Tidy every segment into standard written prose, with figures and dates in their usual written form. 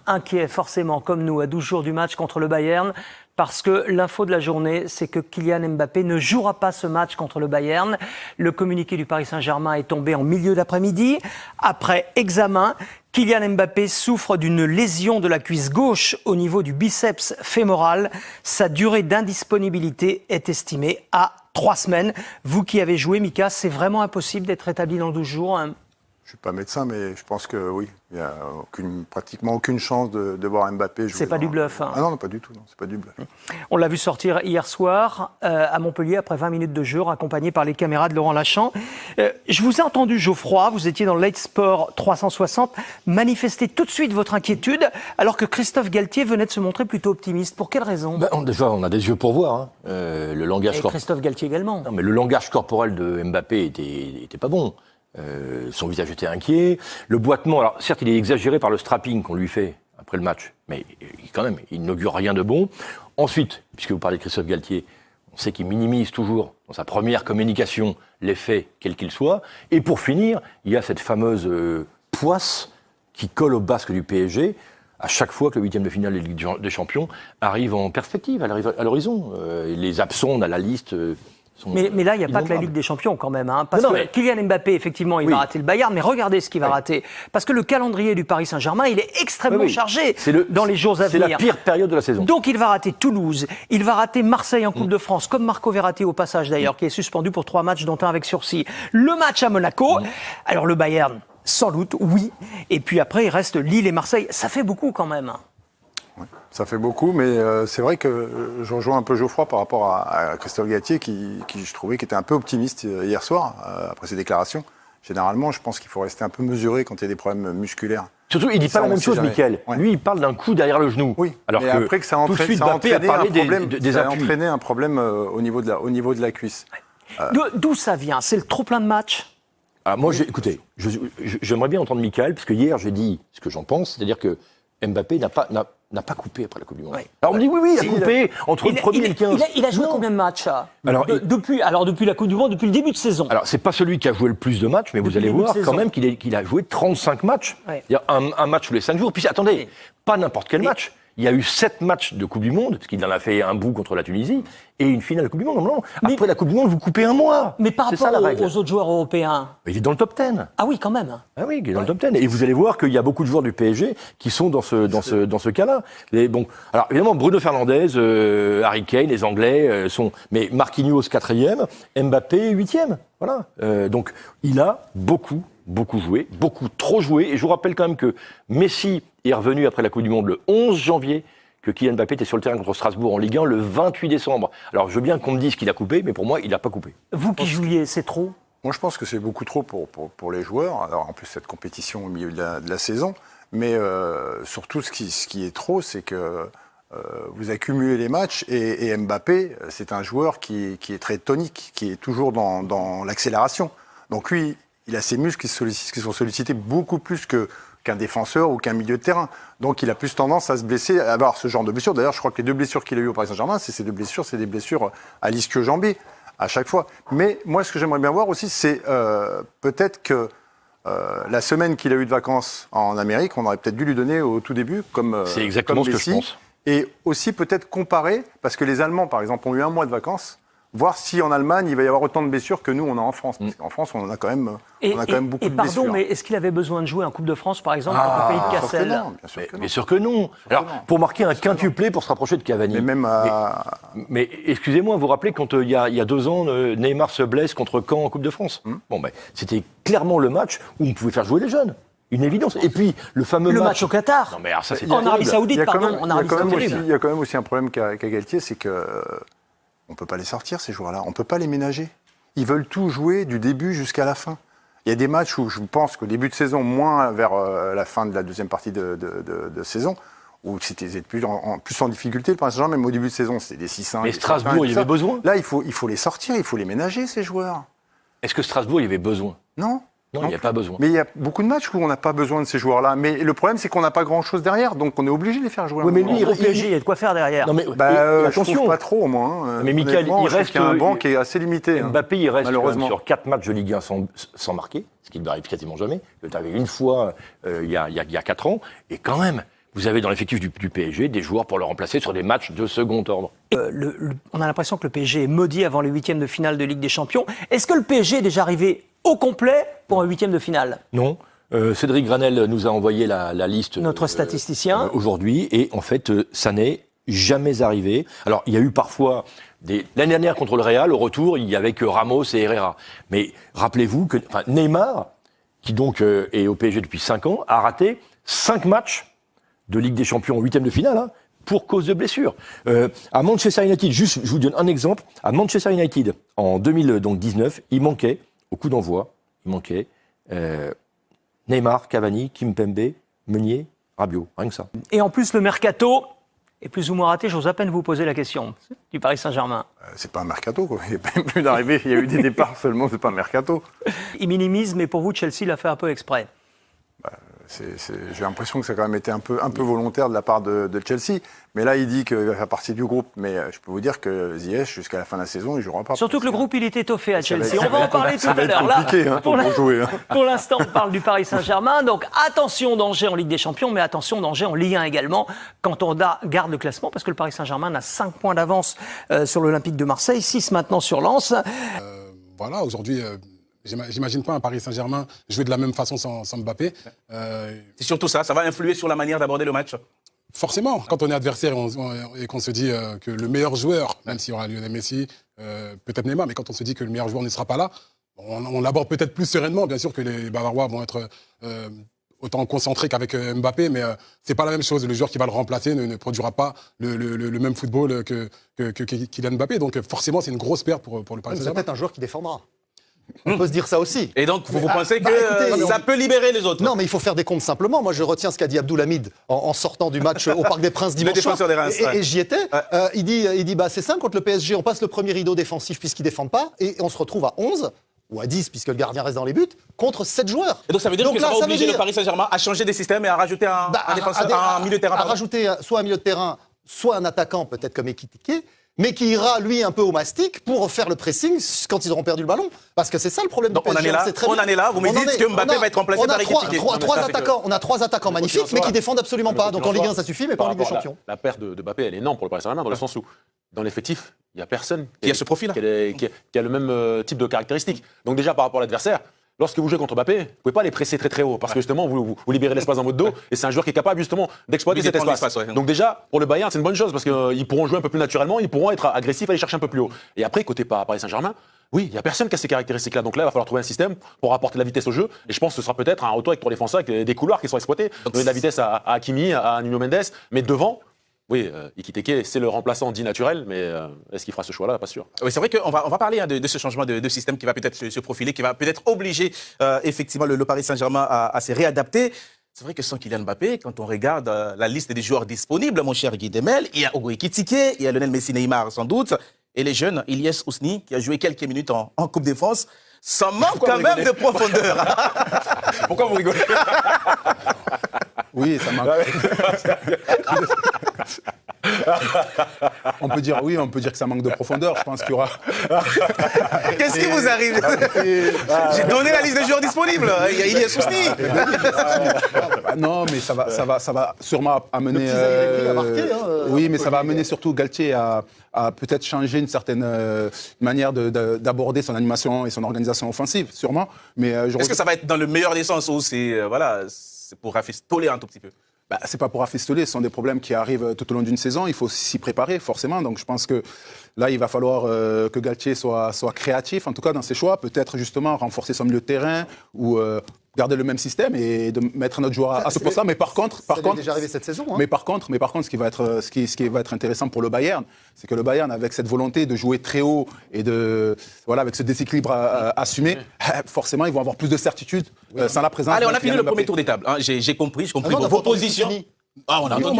Inquiet forcément, comme nous, à 12 jours du match contre le Bayern, parce que l'info de la journée, c'est que Kylian Mbappé ne jouera pas ce match contre le Bayern. Le communiqué du Paris Saint-Germain est tombé en milieu d'après-midi. Après examen, Kylian Mbappé souffre d'une lésion de la cuisse gauche au niveau du biceps fémoral. Sa durée d'indisponibilité est estimée à 3 semaines. Vous qui avez joué, Mika, c'est vraiment impossible d'être rétabli dans 12 jours, hein? Je ne suis pas médecin, mais je pense que oui. Il n'y a pratiquement aucune chance de voir Mbappé jouer. C'est pas du bluff, hein. Ah non, pas du tout. Non, c'est pas du bluff. On l'a vu sortir hier soir à Montpellier après 20 minutes de jeu, accompagné par les caméras de Laurent Lachant. Je vous ai entendu, Geoffroy, vous étiez dans le Late Sport 360, manifester tout de suite votre inquiétude, alors que Christophe Galtier venait de se montrer plutôt optimiste. Pour quelle raison? Déjà, on a des yeux pour voir. Hein. Le langage Christophe Galtier également. Non, mais le langage corporel de Mbappé était pas bon. Son visage était inquiet. Le boitement, alors certes, il est exagéré par le strapping qu'on lui fait après le match, mais quand même, il n'augure rien de bon. Ensuite, puisque vous parlez de Christophe Galtier, on sait qu'il minimise toujours, dans sa première communication, les faits, quels qu'ils soient. Et pour finir, il y a cette fameuse poisse qui colle au basque du PSG à chaque fois que le huitième de finale de Ligue des Champions arrive en perspective, arrive à l'horizon. Les absents, on a la liste... Mais là, il n'y a pas que la Ligue des Champions quand même. Hein, parce que Kylian Mbappé, effectivement, il va rater le Bayern, mais regardez ce qu'il va rater. Parce que le calendrier du Paris Saint-Germain, il est extrêmement chargé dans les jours à venir. C'est la pire période de la saison. Donc il va rater Toulouse, il va rater Marseille en Coupe de France, comme Marco Verratti au passage d'ailleurs, qui est suspendu pour 3 matchs, dont un avec sursis. Le match à Monaco, alors le Bayern, sans doute, oui. Et puis après, il reste Lille et Marseille. Ça fait beaucoup quand même. Ouais, ça fait beaucoup, mais c'est vrai que je rejoins un peu Geoffroy par rapport à Christophe Galtier, qui je trouvais qui était un peu optimiste hier soir, après ses déclarations. Généralement, je pense qu'il faut rester un peu mesuré quand il y a des problèmes musculaires. Surtout, il ne dit pas la même chose, Mickaël. Ouais. Lui, il parle d'un coup derrière le genou. Oui, alors mais que après que ça a entraîné un problème au niveau de la cuisse. D'où ça vient? C'est le trop-plein de matchs? Alors moi, écoutez, j'aimerais bien entendre Mickaël, parce que hier, j'ai dit ce que j'en pense, c'est-à-dire que Mbappé n'a pas coupé après la Coupe du Monde. Oui. Alors on me dit oui, il a coupé entre le 1er et le 15. Il a joué combien de matchs depuis la Coupe du Monde, depuis le début de saison? Alors c'est pas celui qui a joué le plus de matchs, mais vous allez voir quand même qu'il a joué 35 matchs. Ouais. Il y a un match tous les 5 jours. Puis attendez, pas n'importe quel match. Il y a eu 7 matchs de Coupe du Monde, parce qu'il en a fait un bout contre la Tunisie, et une finale de Coupe du Monde. Non, après la Coupe du Monde, vous coupez un mois. Mais par rapport aux autres joueurs européens... Il est dans le top 10. Ah oui, quand même. Ah oui, il est dans le top 10. Et vous allez voir qu'il y a beaucoup de joueurs du PSG qui sont dans ce cas-là. Et bon, alors évidemment, Bruno Fernandes, Harry Kane, les Anglais sont... Mais Marquinhos, 4e, Mbappé, 8e. Voilà. Donc, il a beaucoup joué, beaucoup trop joué. Et je vous rappelle quand même que Messi est revenu après la Coupe du Monde le 11 janvier, que Kylian Mbappé était sur le terrain contre Strasbourg en Ligue 1 le 28 décembre. Alors, je veux bien qu'on me dise qu'il a coupé, mais pour moi, il n'a pas coupé. Vous qui jouiez, c'est trop? Moi, je pense que c'est beaucoup trop pour les joueurs. Alors, en plus, cette compétition au milieu de la saison. Mais surtout, ce qui est trop, c'est que vous accumulez les matchs. Et Mbappé, c'est un joueur qui est très tonique, qui est toujours dans l'accélération. Donc lui, il a ses muscles qui sont sollicités beaucoup plus qu'un défenseur ou qu'un milieu de terrain. Donc il a plus tendance à se blesser, à avoir ce genre de blessures. D'ailleurs, je crois que les 2 blessures qu'il a eues au Paris Saint-Germain, c'est des blessures à l'ischio-jambier, à chaque fois. Mais moi, ce que j'aimerais bien voir aussi, c'est peut-être que la semaine qu'il a eue de vacances en Amérique, on aurait peut-être dû lui donner au tout début, c'est exactement ce que je pense. Et aussi peut-être comparer, parce que les Allemands, par exemple, ont eu 1 mois de vacances, voir si en Allemagne, il va y avoir autant de blessures que nous, on a en France. Parce qu'en France, on a quand même beaucoup de blessures. Pardon, mais est-ce qu'il avait besoin de jouer en Coupe de France, par exemple, contre le pays de Cassel? Bien sûr que non. Alors, pour marquer un quintuplé pour se rapprocher de Cavani. Mais excusez-moi, vous vous rappelez quand il y a 2 ans, Neymar se blesse contre Caen en Coupe de France. Bon, c'était clairement le match où on pouvait faire jouer les jeunes. Une évidence. Et puis, le fameux match au Qatar. Non, mais alors ça, c'est en Arabie Saoudite, pardon. Il y a quand même aussi un problème qu'a Galtier, c'est que on ne peut pas les sortir, ces joueurs-là. On ne peut pas les ménager. Ils veulent tout jouer du début jusqu'à la fin. Il y a des matchs où je pense qu'au début de saison, moins vers la fin de la deuxième partie de saison, où c'était plus en difficulté, le Paris Saint-Germain, même au début de saison, c'était des 6-1. Mais Strasbourg, il y avait besoin. Là, il faut les sortir, il faut les ménager, ces joueurs. Est-ce que Strasbourg, il y avait besoin? Non. Non, il n'y a pas besoin. Mais il y a beaucoup de matchs où on n'a pas besoin de ces joueurs-là. Mais le problème, c'est qu'on n'a pas grand-chose derrière, donc on est obligé de les faire jouer. Oui, mais lui, au PSG, il y a de quoi faire derrière. Non, mais attention. Je trouve pas trop, au moins. Mais Mickaël, il reste un banc qui est assez limité. Mbappé, il reste sur 4 matchs de Ligue 1 sans marquer, ce qui ne m'arrive quasiment jamais. Tu avais une fois il y a 4 ans, et quand même. vous avez dans l'effectif du PSG des joueurs pour le remplacer sur des matchs de second ordre. On a l'impression que le PSG est maudit avant les huitièmes de finale de Ligue des Champions. Est-ce que le PSG est déjà arrivé au complet pour un huitième de finale? Non. Cédric Granel nous a envoyé la liste. Notre statisticien. Aujourd'hui, et en fait, ça n'est jamais arrivé. Alors, il y a eu parfois l'année dernière contre le Real, au retour, il y avait que Ramos et Herrera. Mais rappelez-vous que Neymar, qui donc est au PSG depuis 5 ans, a raté 5 matchs de Ligue des Champions en huitième de finale, pour cause de blessure. À Manchester United, juste, je vous donne un exemple. À Manchester United, en 2019, il manquait, au coup d'envoi, Neymar, Cavani, Kimpembe, Meunier, Rabiot, rien que ça. Et en plus, le mercato est plus ou moins raté. J'ose à peine vous poser la question du Paris Saint-Germain. C'est pas un mercato, quoi. Il n'y a pas plus d'arrivée, il y a eu des départs seulement, c'est pas un mercato. Il minimise, mais pour vous, Chelsea l'a fait un peu exprès. J'ai l'impression que ça a quand même été un peu volontaire de la part de Chelsea. Mais là, il dit qu'il va faire partie du groupe. Mais je peux vous dire que Ziyech, jusqu'à la fin de la saison, il ne jouera pas. Surtout que le groupe, il est étoffé à Chelsea. On va en parler tout à l'heure. C'est compliqué pour jouer. Pour l'instant, on parle du Paris Saint-Germain. Donc attention, danger en Ligue des Champions, mais attention, danger en Ligue 1 également, quand on garde le classement, parce que le Paris Saint-Germain a 5 points d'avance sur l'Olympique de Marseille, 6 maintenant sur Lens. Voilà, aujourd'hui... J'imagine pas un Paris Saint-Germain jouer de la même façon sans Mbappé. C'est surtout ça va influer sur la manière d'aborder le match. Forcément, quand on est adversaire et qu'on se dit que le meilleur joueur, même s'il y aura Lionel Messi, peut-être Neymar, mais quand on se dit que le meilleur joueur ne sera pas là, on l'aborde peut-être plus sereinement. Bien sûr que les Bavarois vont être autant concentrés qu'avec Mbappé, mais c'est pas la même chose. Le joueur qui va le remplacer ne produira pas le même football que Kylian Mbappé. Donc forcément, c'est une grosse perte pour le Paris Saint-Germain. C'est peut-être un joueur qui défendra. On peut se dire ça aussi. Et donc, vous pensez que écoutez, ça peut libérer les autres? Non, mais il faut faire des comptes simplement. Moi, je retiens ce qu'a dit Abdoulhamid en sortant du match au Parc des Princes dimanche soir. défenseur des Reims, et j'y étais. Il dit c'est simple, contre le PSG, on passe le premier rideau défensif puisqu'ils ne défendent pas, et on se retrouve à 11, ou à 10, puisque le gardien reste dans les buts, contre 7 joueurs. Et donc, ça veut dire que ça va obliger le Paris Saint-Germain à changer des systèmes et à rajouter un milieu de terrain. À rajouter soit un milieu de terrain, soit un attaquant, peut-être comme Ekitike, mais qui ira, lui, un peu au mastic pour faire le pressing quand ils auront perdu le ballon. Parce que c'est ça le problème du PSG. On en est là, vous me dites que Mbappé va être remplacé par Ekitike. On a 3 attaquants magnifiques, mais qui défendent absolument pas. Donc en Ligue 1, ça suffit, mais pas en Ligue des Champions. La perte de Mbappé, elle est énorme pour le Paris Saint-Germain, dans le sens où, dans l'effectif, il n'y a personne qui a ce profil, qui a le même type de caractéristiques. Donc déjà, par rapport à l'adversaire, lorsque vous jouez contre Mbappé, vous ne pouvez pas les presser très très haut, parce que justement, vous libérez l'espace dans votre dos, et c'est un joueur qui est capable justement d'exploiter cet espace. Donc déjà, pour le Bayern, c'est une bonne chose, parce qu'ils pourront jouer un peu plus naturellement, ils pourront être agressifs, aller chercher un peu plus haut. Et après, côté Paris Saint-Germain, oui, il n'y a personne qui a ces caractéristiques-là. Donc là, il va falloir trouver un système pour apporter de la vitesse au jeu. Et je pense que ce sera peut-être un retour avec pour les défenseurs, avec des couloirs qui sont exploités. Donner de la vitesse à Hakimi, à Nuno Mendes, mais devant... Oui, Ekitike, c'est le remplaçant dit naturel, mais est-ce qu'il fera ce choix-là? Pas sûr. Oui, c'est vrai qu'on va parler de ce changement de système qui va peut-être se profiler, qui va peut-être obliger effectivement le Paris Saint-Germain à se réadapter. C'est vrai que sans Kylian Mbappé, quand on regarde la liste des joueurs disponibles, mon cher Guy Demel, il y a Hugo Ekitike, il y a Lionel Messi, Neymar sans doute, et les jeunes, Ilyes Ousni, qui a joué quelques minutes en Coupe de France, ça manque quand même de profondeur. Pourquoi vous rigolez? Oui, ça manque. On peut dire oui, on peut dire que ça manque de profondeur. Je pense qu'il y aura. Qu'est-ce qui vous arrive? J'ai donné la liste des joueurs disponibles. Il y a Ilyes Ousni. Non, mais ça va sûrement amener. Oui, mais ça va amener surtout Galtier à peut-être changer une certaine manière d'aborder son animation et son organisation offensive, sûrement. Mais est-ce que ça va être dans le meilleur des sens ou c'est pour rafistoler un tout petit peu? C'est pas pour rafistoler, ce sont des problèmes qui arrivent tout au long d'une saison. Il faut s'y préparer, forcément. Donc je pense que là, il va falloir que Galtier soit créatif, en tout cas dans ses choix. Peut-être justement renforcer son milieu de terrain ou garder le même système et de mettre notre joueur à ce poste-là. Mais par contre, déjà arrivé cette saison. Mais par contre, ce qui va être intéressant pour le Bayern, c'est que le Bayern, avec cette volonté de jouer très haut et avec ce déséquilibre assumé, forcément, ils vont avoir plus de certitude sans la présence. Allez, on a fini le premier tour des tables. J'ai compris vos positions. On a entendu.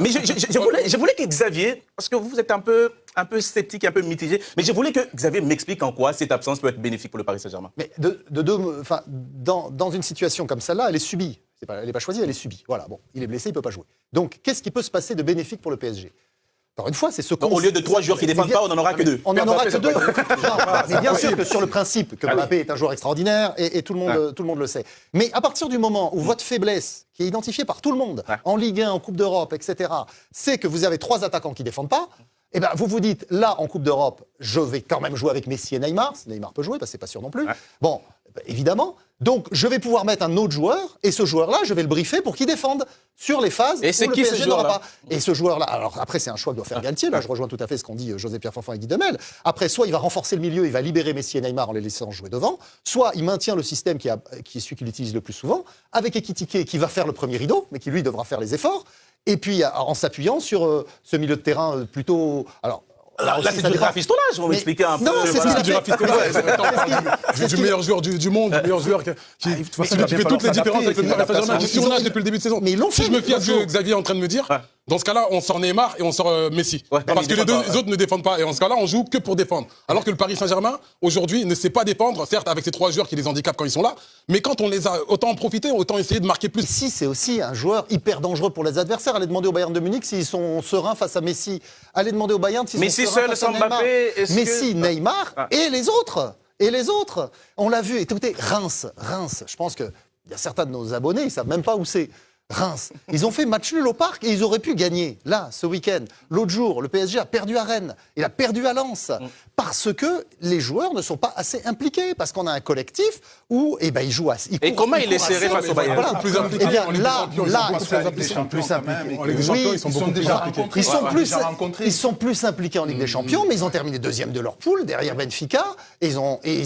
Mais je voulais que Xavier, parce que vous êtes un peu sceptique, un peu mitigé, mais je voulais que Xavier m'explique en quoi cette absence peut être bénéfique pour le Paris Saint-Germain. Mais dans une situation comme celle-là, elle est subie. Elle n'est pas choisie, elle est subie. Voilà, bon, il est blessé, il ne peut pas jouer. Donc, qu'est-ce qui peut se passer de bénéfique pour le PSG ? Encore une fois, c'est ce Donc, au lieu de 3 joueurs qui ne défendent pas, on n'en aura que 2. On n'en aura que 2. Ah, Mais bien sûr que sur le principe que Mbappé est un joueur extraordinaire et tout le monde le sait. Mais à partir du moment où votre faiblesse, qui est identifiée par tout le monde, en Ligue 1, en Coupe d'Europe, etc., c'est que vous avez 3 attaquants qui ne défendent pas, eh ben, vous vous dites, là, en Coupe d'Europe, je vais quand même jouer avec Messi et Neymar. Neymar peut jouer, parce que c'est pas sûr non plus. Bon, évidemment. Donc, je vais pouvoir mettre un autre joueur, et ce joueur-là, je vais le briefer pour qu'il défende sur les phases et c'est où le qui PSG ce n'aura joueur-là pas. Et ce joueur-là, alors après, c'est un choix que doit faire Galtier. Là, je rejoins tout à fait ce qu'ont dit José-Pierre Fanfan et Guy Demel. Après, soit il va renforcer le milieu, il va libérer Messi et Neymar en les laissant jouer devant, soit il maintient le système qui est celui qu'il utilise le plus souvent, avec Ekitike qui va faire le premier rideau, mais qui lui devra faire les efforts, et puis en s'appuyant sur ce milieu de terrain plutôt... Alors, là, c'est du rafistolage, vous m'expliquez un peu. Non, c'est ce qu'il a fait. Du meilleur joueur du monde, du meilleur joueur qui fait toutes les différences avec le Paris Saint-Germain, qui surnage depuis le début de saison. Mais ils l'ont fait. Si je me fie à ce que Xavier est en train de me dire, dans ce cas-là, on sort Neymar et on sort Messi. Parce que les deux autres ne défendent pas. Et en ce cas-là, on joue que pour défendre. Alors que le Paris Saint-Germain, aujourd'hui, ne sait pas défendre, certes, avec ces 3 joueurs qui les handicapent quand ils sont là, mais quand on les a, autant en profiter, autant essayer de marquer plus. Messi, c'est aussi un joueur hyper dangereux pour les adversaires. Allez demander au Bayern de Munich s'ils sont sereins face à Messi. Allez demander au Bayern s'ils sont sereins face à Neymar. Messi, Neymar et les autres. Et les autres. On l'a vu. Écoutez, Reims, je pense qu'il y a certains de nos abonnés, ils ne savent même pas où c'est. Reims. Ils ont fait match nul au parc et ils auraient pu gagner. Là, ce week-end, l'autre jour, le PSG a perdu à Rennes. Il a perdu à Lens. Parce que les joueurs ne sont pas assez impliqués. Parce qu'on a un collectif où ils jouent assez. Et comment il est serré face au Bayern? Voilà. Plus impliqués. Eh bien, là, ils sont plus impliqués. En Ligue des Champions, ils sont beaucoup plus impliqués. Ils sont plus impliqués en Ligue des Champions, mais ils ont terminé 2e de leur poule, derrière Benfica, et ils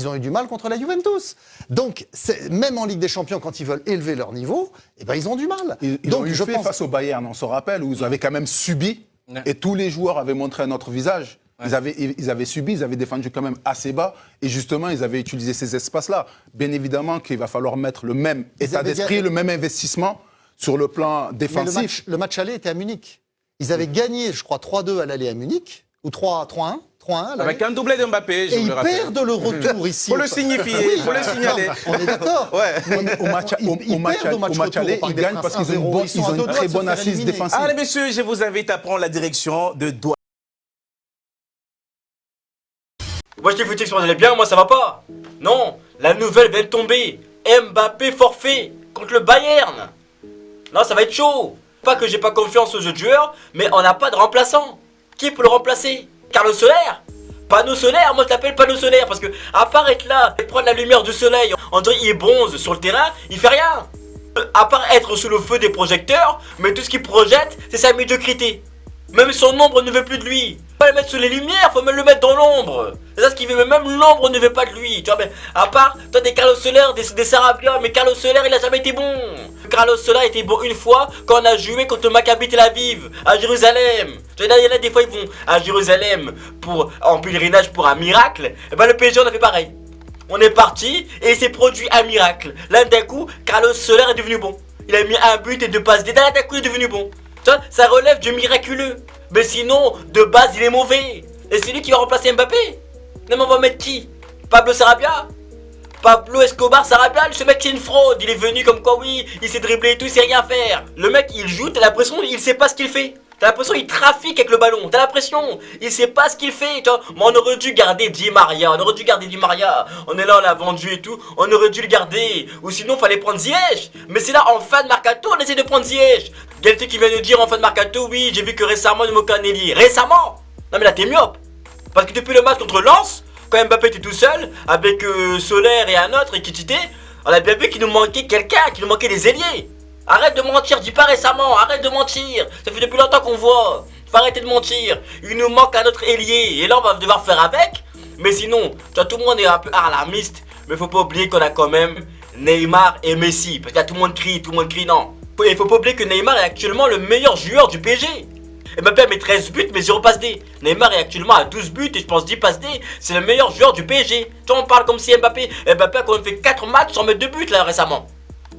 ont eu du mal contre la Juventus. Donc, même en Ligue des Champions, quand ils veulent élever leur niveau, ils ont du mal. Ils ont eu fait face au Bayern, on se rappelle, où ils avaient quand même subi, et tous les joueurs avaient montré un autre visage. Ils avaient subi, ils avaient défendu quand même assez bas, et justement, ils avaient utilisé ces espaces-là. Bien évidemment qu'il va falloir mettre le même état d'esprit, le même investissement sur le plan défensif. Mais le match aller était à Munich. Ils avaient gagné, je crois, 3-2 à l'aller à Munich, ou 3-1. Avec un doublé de Mbappé, je et vous le rappelle. ils perdent le retour ici. Faut le signifier, faut le signaler. On est d'accord. Au match aller, ils gagnent parce qu'ils ont une très bonne assise défensive. Allez, messieurs, je vous invite à prendre la direction de Douai. Moi je dis faut que allait bien, moi ça va pas. Non, la nouvelle vient de tomber. Mbappé forfait contre le Bayern. Non, ça va être chaud. Pas que j'ai pas confiance aux jeux de joueurs, mais on n'a pas de remplaçant. Qui peut le remplacer? Carlos Soler? Panneau solaire? Moi je l'appelle panneau solaire parce que à part être là et prendre la lumière du soleil, on dirait il bronze sur le terrain, il fait rien. À part être sous le feu des projecteurs, mais tout ce qu'il projette, c'est sa médiocrité. Même son ombre ne veut plus de lui. Faut pas le mettre sous les lumières, faut même le mettre dans l'ombre. C'est ça ce qu'il veut, mais même l'ombre ne veut pas de lui. Tu vois, mais à part, toi des Carlos Soler, des Sarabia, mais Carlos Soler il a jamais été bon. Carlos Soler était bon une fois quand on a joué contre Maccabi Tel Aviv à Jérusalem. Tu vois, il y en a des fois ils vont à Jérusalem en pèlerinage pour un miracle. Et ben le PSG on a fait pareil. On est parti et il s'est produit un miracle. Là d'un coup, Carlos Soler est devenu bon. Il a mis un but et 2 passes D. D'un coup il est devenu bon. Ça relève du miraculeux. Mais sinon, de base, il est mauvais. Et c'est lui qui va remplacer Mbappé. Non, mais on va mettre qui? Pablo Sarabia? Pablo Escobar Sarabia? Ce mec, c'est une fraude. Il est venu comme quoi, oui, il s'est dribblé et tout, il sait rien faire. Le mec, il joue, t'as l'impression, il sait pas ce qu'il fait. T'as l'impression qu'il trafique avec le ballon. T'as l'impression, il sait pas ce qu'il fait. Tu vois. Mais on aurait dû garder Di Maria. On est là, on l'a vendu et tout. On aurait dû le garder. Ou sinon, fallait prendre Ziyech. Mais c'est là, en fin de mercato, on essaie de prendre Ziyech. Quelqu'un qui vient de dire en fin de mercato, oui, j'ai vu que récemment, Mokanelli. Récemment? Non, mais là, t'es myope. Parce que depuis le match contre Lens, quand Mbappé était tout seul, avec Soler et un autre, et Kitité, on a bien vu qu'il nous manquait quelqu'un, qu'il nous manquait des ailiers. Arrête de mentir, dis pas récemment, arrête de mentir. Ça fait depuis longtemps qu'on voit. Faut arrêter de mentir. Il nous manque un autre ailier. Et là, on va devoir faire avec. Mais sinon, tout le monde est un peu alarmiste. Mais faut pas oublier qu'on a quand même Neymar et Messi. Parce que là, tout le monde crie, non. Il faut pas oublier que Neymar est actuellement le meilleur joueur du PSG. Mbappé a mis 13 buts, mais 0 passe D. Neymar est actuellement à 12 buts et je pense 10 passes D. C'est le meilleur joueur du PSG. On parle comme si Mbappé a quand même fait 4 matchs sans mettre de but là récemment.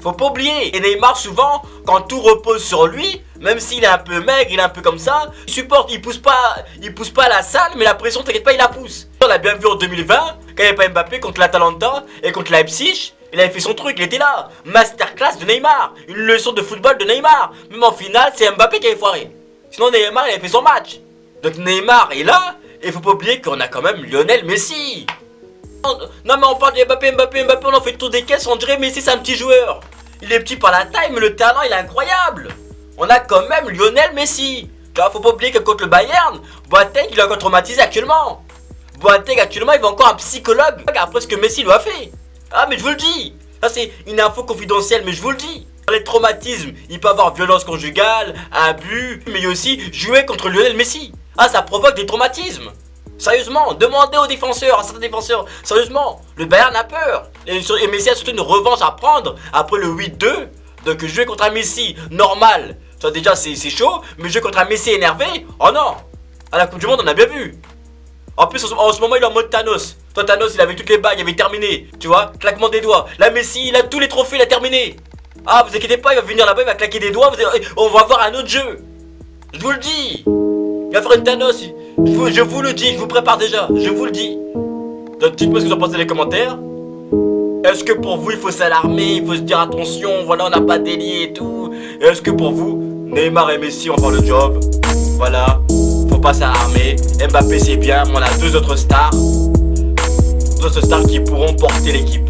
Faut pas oublier. Et Neymar souvent, quand tout repose sur lui, même s'il est un peu maigre, il est un peu comme ça, il supporte, il pousse pas la salle, mais la pression, t'inquiète pas, il la pousse. On l'a bien vu en 2020, quand il n'y avait pas Mbappé contre l'Atalanta et contre Leipzig, il avait fait son truc, il était là. Masterclass de Neymar, une leçon de football de Neymar. Même en finale, c'est Mbappé qui avait foiré. Sinon Neymar, il avait fait son match. Donc Neymar est là, et faut pas oublier qu'on a quand même Lionel Messi. Non mais on parle de Mbappé, on en fait tout des caisses, on dirait Messi c'est un petit joueur. Il est petit par la taille, mais le talent il est incroyable. On a quand même Lionel Messi. Tu vois, faut pas oublier que contre le Bayern, Boateng il est encore traumatisé actuellement. Boateng actuellement il va encore un psychologue après ce que Messi lui a fait. Ah mais je vous le dis, ça c'est une info confidentielle mais je vous le dis. Les traumatismes, il peut avoir violence conjugale, abus, mais aussi jouer contre Lionel Messi. Ah ça provoque des traumatismes. Sérieusement, demandez aux défenseurs, à certains défenseurs, sérieusement, le Bayern a peur. Et Messi a surtout une revanche à prendre après le 8-2. Donc jouer contre un Messi normal, ça déjà c'est chaud, mais jouer contre un Messi énervé, oh non. À la Coupe du Monde on a bien vu. En plus en ce moment il est en mode Thanos. Toi Thanos il avait toutes les bagues, il avait terminé. Tu vois, claquement des doigts. Là Messi il a tous les trophées, il a terminé. Ah vous inquiétez pas, il va venir là-bas, il va claquer des doigts, on va avoir un autre jeu. Je vous le dis. Il va faire une Thanos. Je vous le dis, je vous prépare déjà, je vous le dis. Donc dites-moi ce que vous en pensez dans les commentaires. Est-ce que pour vous il faut s'alarmer, il faut se dire attention, voilà on n'a pas d'ailier et tout. Est-ce que pour vous, Neymar et Messi vont faire le job? Voilà, faut pas s'alarmer. Mbappé c'est bien, mais on a deux autres stars qui pourront porter l'équipe.